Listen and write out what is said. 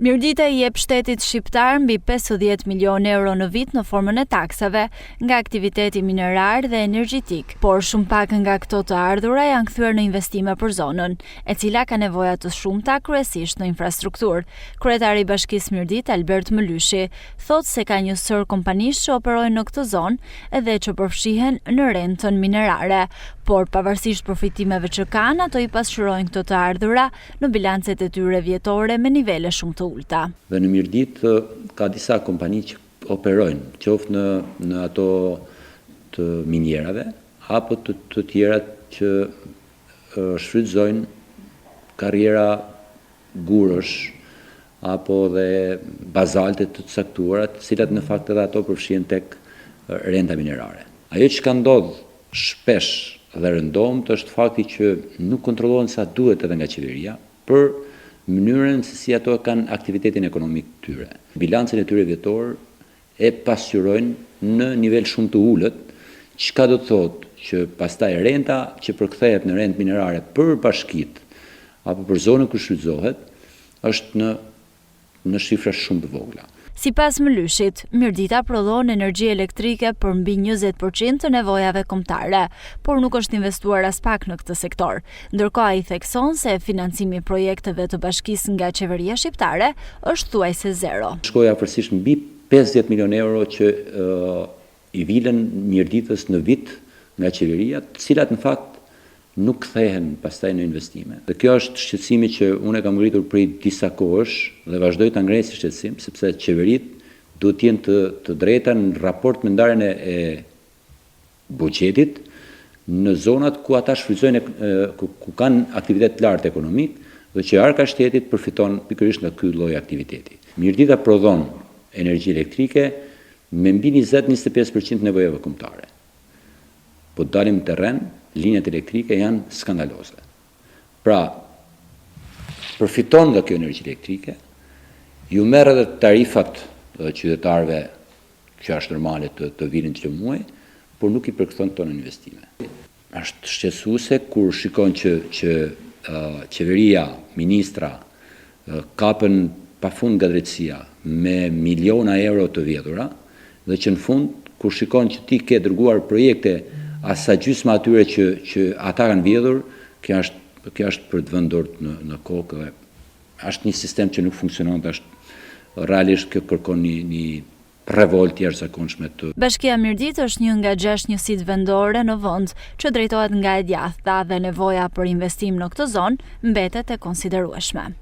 Mirdita I jep shtetit shqiptar mbi 50 milionë euro në vit në formën e taksave nga aktiviteti minerar dhe energjetik, por shumë pak nga këto të ardhura janë kthyer në investime për zonën, e cila ka nevoja të shumta kryesisht në infrastrukturë. Kryetari I Bashkisë Mirdit, Albert Mëlyshi, thotë se ka një sër kompanish që operojnë në këtë zonë edhe që përfshihen në rentën minerare, por pavarësisht përfitimeve që kanë, ato I pasqyrojnë këto të ardhura në bilancet e tyre vjetore me nivele shumë të ulta. Dhe në Mirdit ka disa kompani që operojnë, qoftë në ato të minjerave, apo të tjera që shfrytëzojnë karriera gurësh, apo dhe bazalte të caktuara, të cilat në fakt edhe ato përfshihen tek renta minerare. Ajo që ka ndodhur shpesh dhe rëndomt është fakti që nuk kontrollohen sa duhet edhe nga qeveria për mënyrën se si ato kanë aktivitetin ekonomik të tyre. Bilancin e tyre vjetor e pasqyrojnë në nivel shumë të ulët, çka do të thotë që pastaj renta që përkthehet në rentë minerare për bashkitë apo për zonën ku shfrytëzohet është në shifra shumë të vogla. Sipas Mëlyshit, Mirdita prodhon energji elektrike për mbi 20% të nevojave kombëtare, por nuk është investuar as pak në këtë sektor. Ndërkohë ai thekson se financimi I projekteve të bashkisë nga qeveria shqiptare është thuajse zero. Shkoi afërsisht mbi 50 milionë euro që I vilen Mirditës në vit nga qeveria, të cilat në fakt nuk kthehen pastaj në investime. Dhe kjo është shqetësimi që unë kam ngritur prej disa kohësh dhe vazhdoj ta ngrej si shqetësim, sepse qeveritë duhet të jenë të drejta në raport me ndarjen e buxhetit në zonat ku ata shfrytëzojnë ku kanë aktivitet të lartë ekonomik dhe që arka shtetit përfiton pikërisht nga ky lloj aktiviteti. Mirdita prodhon energji elektrike me mbi 20-25% nevojave kombëtare. Po dalim në terren, linjat elektrike janë skandaloze. Pra, përfiton nga kjo energji elektrike, ju merr edhe tarifat qytetarëve që është normale të vinë çdo muaj, por nuk I përkthon tonë investime. Është shqetësuese kur shikon që qeveria, ministra kapën pafund nga drejtësia me miliona euro të vjedhura dhe që në fund kur shikon që ti ke dërguar projekte asa gjysma atyre që ata kanë vjedhur, kjo është për të vënë dorë në kokë dhe është një sistem që nuk funksionon, është realisht kjo kërkon një revoltë jashtëzakonshme të. Bashkia Mirdit është një nga 6 njësitë vendore në vend që drejtohet nga e djathta dhe nevoja për investim në këtë zonë mbetet e konsiderueshme.